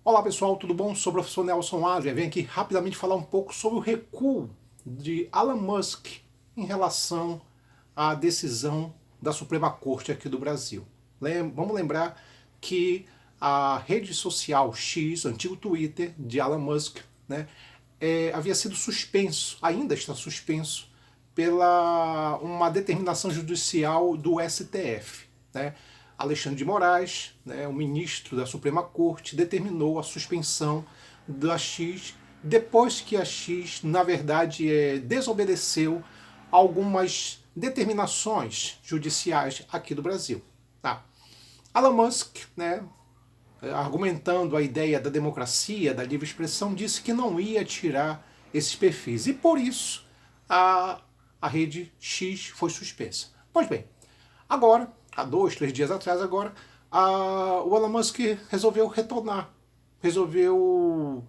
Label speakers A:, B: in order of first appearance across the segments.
A: Olá pessoal, tudo bom? Sou o professor Nelson Adria. Venho aqui rapidamente falar um pouco sobre o recuo de Elon Musk em relação à decisão da Suprema Corte aqui do Brasil. Vamos lembrar que a rede social X, antigo Twitter de Elon Musk, né, havia sido suspenso, ainda está suspenso, pela uma determinação judicial do STF. Né? Alexandre de Moraes, né, o ministro da Suprema Corte, determinou a suspensão da X depois que a X, na verdade, desobedeceu algumas determinações judiciais aqui do Brasil. Tá? Elon Musk, né, argumentando a ideia da democracia, da livre expressão, disse que não ia tirar esses perfis. E por isso a rede X foi suspensa. Pois bem, agora, há 2, 3 dias atrás agora, o Elon Musk resolveu retornar. Resolveu,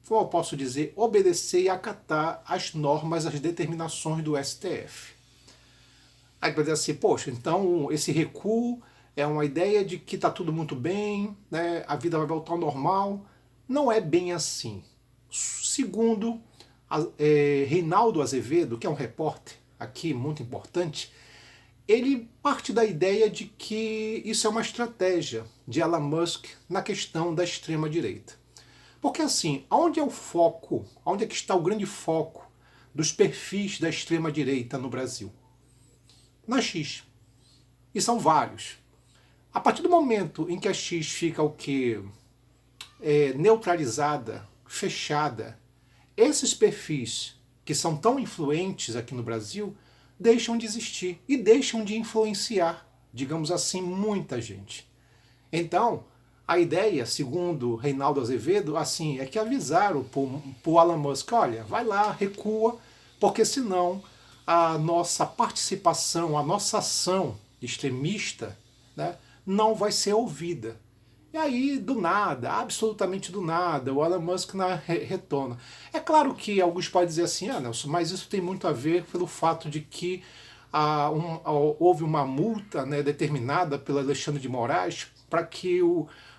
A: como eu posso dizer, obedecer e acatar as normas, as determinações do STF. Aí vai dizer assim, poxa, então esse recuo é uma ideia de que está tudo muito bem, né, a vida vai voltar ao normal. Não é bem assim. Segundo Reinaldo Azevedo, que é um repórter aqui muito importante, ele parte da ideia de que isso é uma estratégia de Elon Musk na questão da extrema-direita. Porque assim, onde é o foco, onde é que está o grande foco dos perfis da extrema-direita no Brasil? Na X. E são vários. A partir do momento em que a X fica o que? Neutralizada, fechada, esses perfis que são tão influentes aqui no Brasil deixam de existir e deixam de influenciar, digamos assim, muita gente. Então, a ideia, segundo Reinaldo Azevedo, assim, é que avisaram para o Elon Musk, olha, vai lá, recua, porque senão a nossa participação, a nossa ação extremista, né, não vai ser ouvida. E aí, do nada, absolutamente do nada, o Elon Musk retorna. É claro que alguns podem dizer assim, Nelson, mas isso tem muito a ver pelo fato de que houve uma multa, né, determinada pelo Alexandre de Moraes para que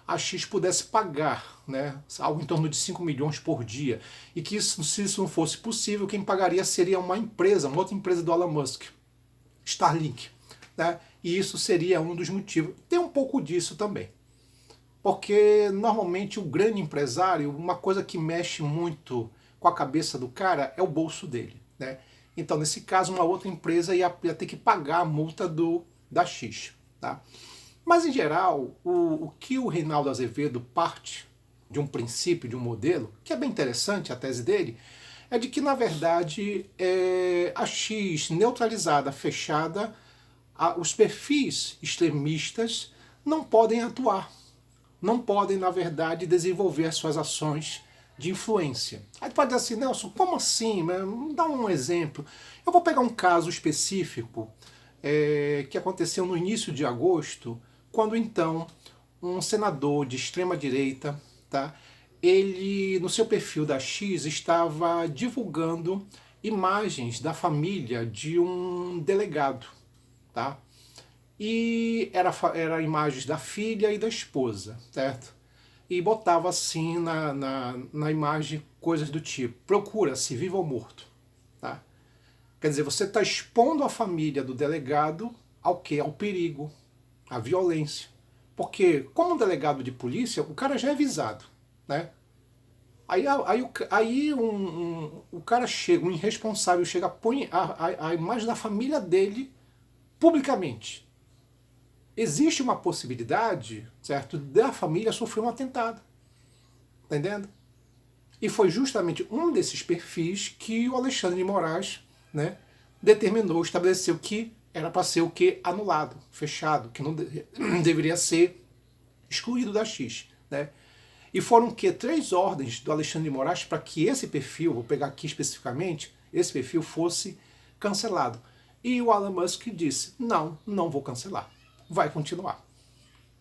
A: a X pudesse pagar, né, algo em torno de 5 milhões por dia. E que isso, se isso não fosse possível, quem pagaria seria uma empresa, uma outra empresa do Elon Musk, Starlink. Né? E isso seria um dos motivos. Tem um pouco disso também. Porque normalmente o grande empresário, uma coisa que mexe muito com a cabeça do cara é o bolso dele. Né? Então, nesse caso, uma outra empresa ia ter que pagar a multa da X. Tá? Mas, em geral, o que o Reinaldo Azevedo parte de um princípio, de um modelo, que é bem interessante a tese dele, é de que, na verdade, a X neutralizada, fechada, os perfis extremistas não podem atuar. Não podem, na verdade, desenvolver as suas ações de influência. Aí tu pode dizer assim, Nelson, como assim? Me dá um exemplo. Eu vou pegar um caso específico que aconteceu no início de agosto, quando então um senador de extrema direita, tá, ele no seu perfil da X estava divulgando imagens da família de um delegado, tá? E era imagens da filha e da esposa, certo? E botava assim na imagem coisas do tipo, procura-se vivo ou morto. Tá? Quer dizer, você está expondo a família do delegado ao quê? Ao perigo, à violência. Porque, como delegado de polícia, o cara já é avisado. Né? Aí o cara chega, um irresponsável chega, põe a imagem da família dele publicamente. Existe uma possibilidade, certo, da família sofrer um atentado. Tá entendendo? E foi justamente um desses perfis que o Alexandre de Moraes, né, determinou, estabeleceu que era para ser o que? Anulado, fechado, que não deveria ser excluído da X. Né? E foram que 3 ordens do Alexandre de Moraes para que esse perfil, vou pegar aqui especificamente, esse perfil fosse cancelado. E o Elon Musk disse, não vou cancelar. Vai continuar.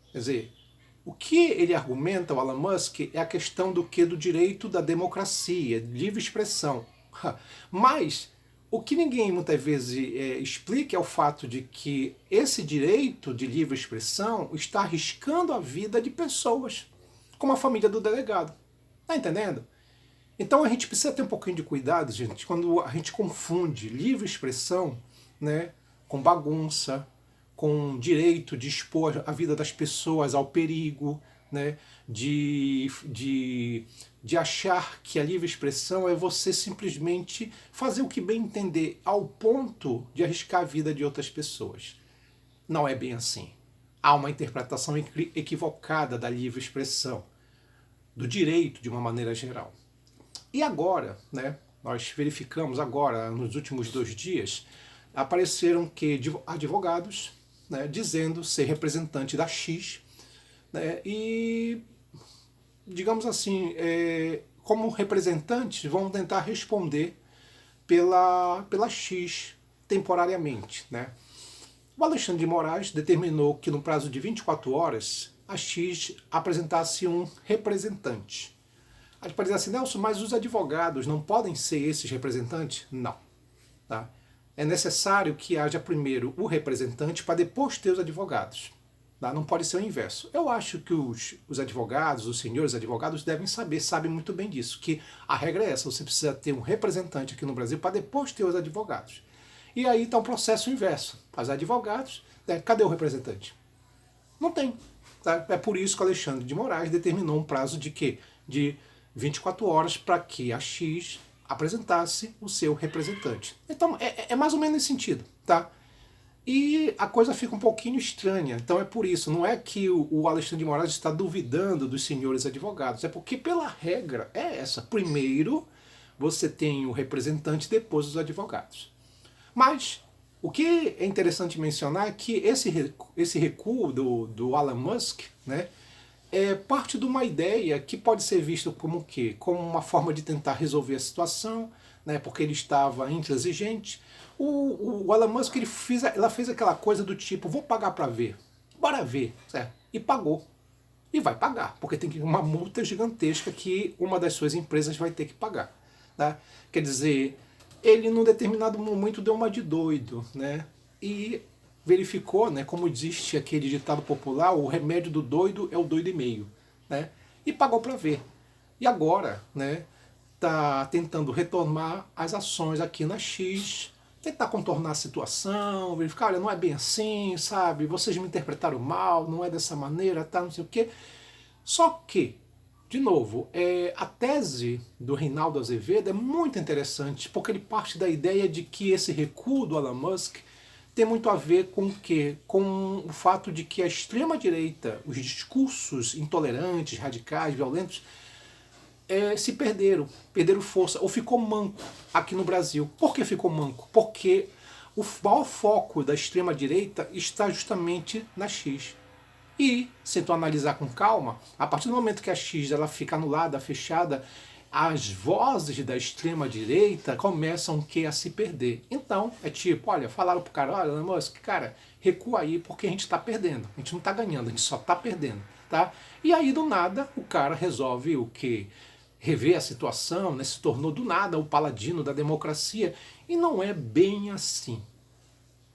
A: Quer dizer, o que ele argumenta, o Elon Musk, é a questão do que? Do direito da democracia, livre expressão. Mas o que ninguém muitas vezes explica é o fato de que esse direito de livre expressão está arriscando a vida de pessoas. como a família do delegado. Tá entendendo? Então a gente precisa ter um pouquinho de cuidado, gente, quando a gente confunde livre expressão, né, com bagunça, com direito de expor a vida das pessoas ao perigo, né, de achar que a livre expressão é você simplesmente fazer o que bem entender, ao ponto de arriscar a vida de outras pessoas. Não é bem assim. Há uma interpretação equivocada da livre expressão, do direito de uma maneira geral. E agora, né, nós verificamos agora, nos últimos 2 dias, apareceram que advogados, né, dizendo ser representante da X, né, e, digamos assim, como representantes vão tentar responder pela X temporariamente. Né. O Alexandre de Moraes determinou que no prazo de 24 horas a X apresentasse um representante. A gente pode dizer assim, Nelson, mas os advogados não podem ser esses representantes? Não. Tá? É necessário que haja primeiro o representante para depois ter os advogados. Tá? Não pode ser o inverso. Eu acho que os advogados, os senhores advogados devem saber, sabem muito bem disso, que a regra é essa, você precisa ter um representante aqui no Brasil para depois ter os advogados. E aí está um processo inverso. Os advogados, né, cadê o representante? Não tem. Tá? É por isso que o Alexandre de Moraes determinou um prazo de quê? De 24 horas para que a X apresentasse o seu representante. Então, é mais ou menos nesse sentido, tá? E a coisa fica um pouquinho estranha. Então é por isso, não é que o Alexandre de Moraes está duvidando dos senhores advogados, é porque pela regra é essa. Primeiro você tem o representante, depois os advogados. Mas o que é interessante mencionar é que esse recuo do Elon Musk, né, é parte de uma ideia que pode ser vista como o quê? Como uma forma de tentar resolver a situação, né, porque ele estava intransigente. O Elon Musk ela fez aquela coisa do tipo, vou pagar para ver, bora ver, certo? E pagou. E vai pagar, porque tem uma multa gigantesca que uma das suas empresas vai ter que pagar. Tá? Quer dizer, ele num determinado momento deu uma de doido, né? E verificou, né, como existe aquele ditado popular, o remédio do doido é o doido e meio, né? E pagou para ver. E agora, né, tá tentando retomar as ações aqui na X, tentar contornar a situação, verificar, olha, não é bem assim, sabe? Vocês me interpretaram mal, não é dessa maneira, tá, não sei o quê. Só que, de novo, a tese do Reinaldo Azevedo é muito interessante, porque ele parte da ideia de que esse recuo do Elon Musk tem muito a ver com o quê? Com o fato de que a extrema-direita, os discursos intolerantes, radicais, violentos, se perderam força, ou ficou manco aqui no Brasil. Por que ficou manco? Porque o maior foco da extrema-direita está justamente na X. E, se tu analisar com calma, a partir do momento que a X ela fica anulada, fechada, as vozes da extrema-direita começam a se perder. Então, é tipo, olha, falaram pro cara, olha, Musk, cara, recua aí porque a gente está perdendo. A gente não está ganhando, a gente só está perdendo. Tá? E aí, do nada, o cara resolve o quê? Rever a situação, né? Se tornou do nada o paladino da democracia. E não é bem assim.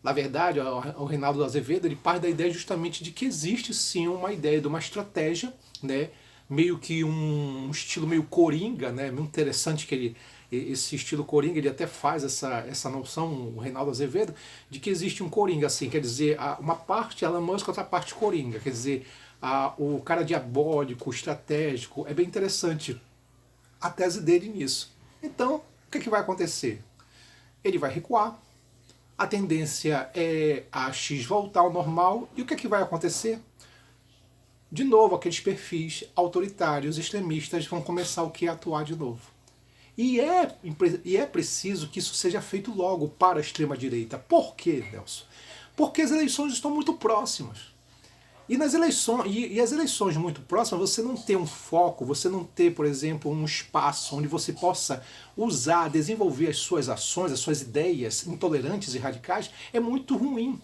A: Na verdade, o Reinaldo Azevedo ele parte da ideia justamente de que existe sim uma ideia de uma estratégia, né, meio que um estilo meio coringa, né, muito interessante que esse estilo coringa, ele até faz essa noção, o Reinaldo Azevedo, de que existe um coringa, assim, quer dizer, uma parte Elon Musk, outra parte coringa, quer dizer, o cara diabólico, estratégico, é bem interessante a tese dele nisso. Então, o que vai acontecer? Ele vai recuar, a tendência é a X voltar ao normal, e o que vai acontecer? De novo, aqueles perfis autoritários, extremistas vão começar a atuar de novo. E é preciso que isso seja feito logo para a extrema-direita. Por quê, Nelson? Porque as eleições estão muito próximas. E nas eleições, e as eleições muito próximas, você não ter um foco, você não ter, por exemplo, um espaço onde você possa usar, desenvolver as suas ações, as suas ideias intolerantes e radicais, é muito ruim.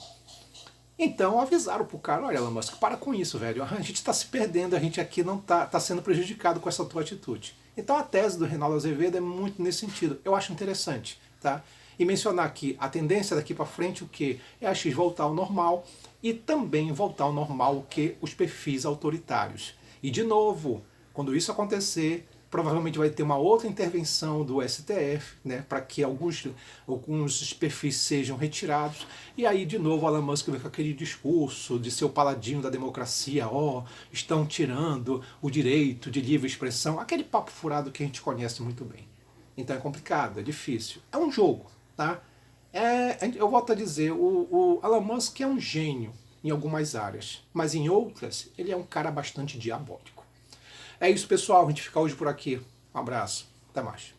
A: Então avisaram pro cara, olha, Elon Musk, para com isso, velho. A gente está se perdendo, a gente aqui não tá sendo prejudicado com essa tua atitude. Então a tese do Reinaldo Azevedo é muito nesse sentido. Eu acho interessante, tá? E mencionar que a tendência daqui para frente o que é a X voltar ao normal e também voltar ao normal o que os perfis autoritários. E de novo, quando isso acontecer, provavelmente vai ter uma outra intervenção do STF, né, para que alguns perfis sejam retirados. E aí, de novo, Elon Musk vem com aquele discurso de ser o paladino da democracia, estão tirando o direito de livre expressão, aquele papo furado que a gente conhece muito bem. Então é complicado, é difícil. É um jogo, tá? Eu volto a dizer, o Elon Musk é um gênio em algumas áreas, mas em outras ele é um cara bastante diabólico. É isso, pessoal. A gente fica hoje por aqui. Um abraço. Até mais.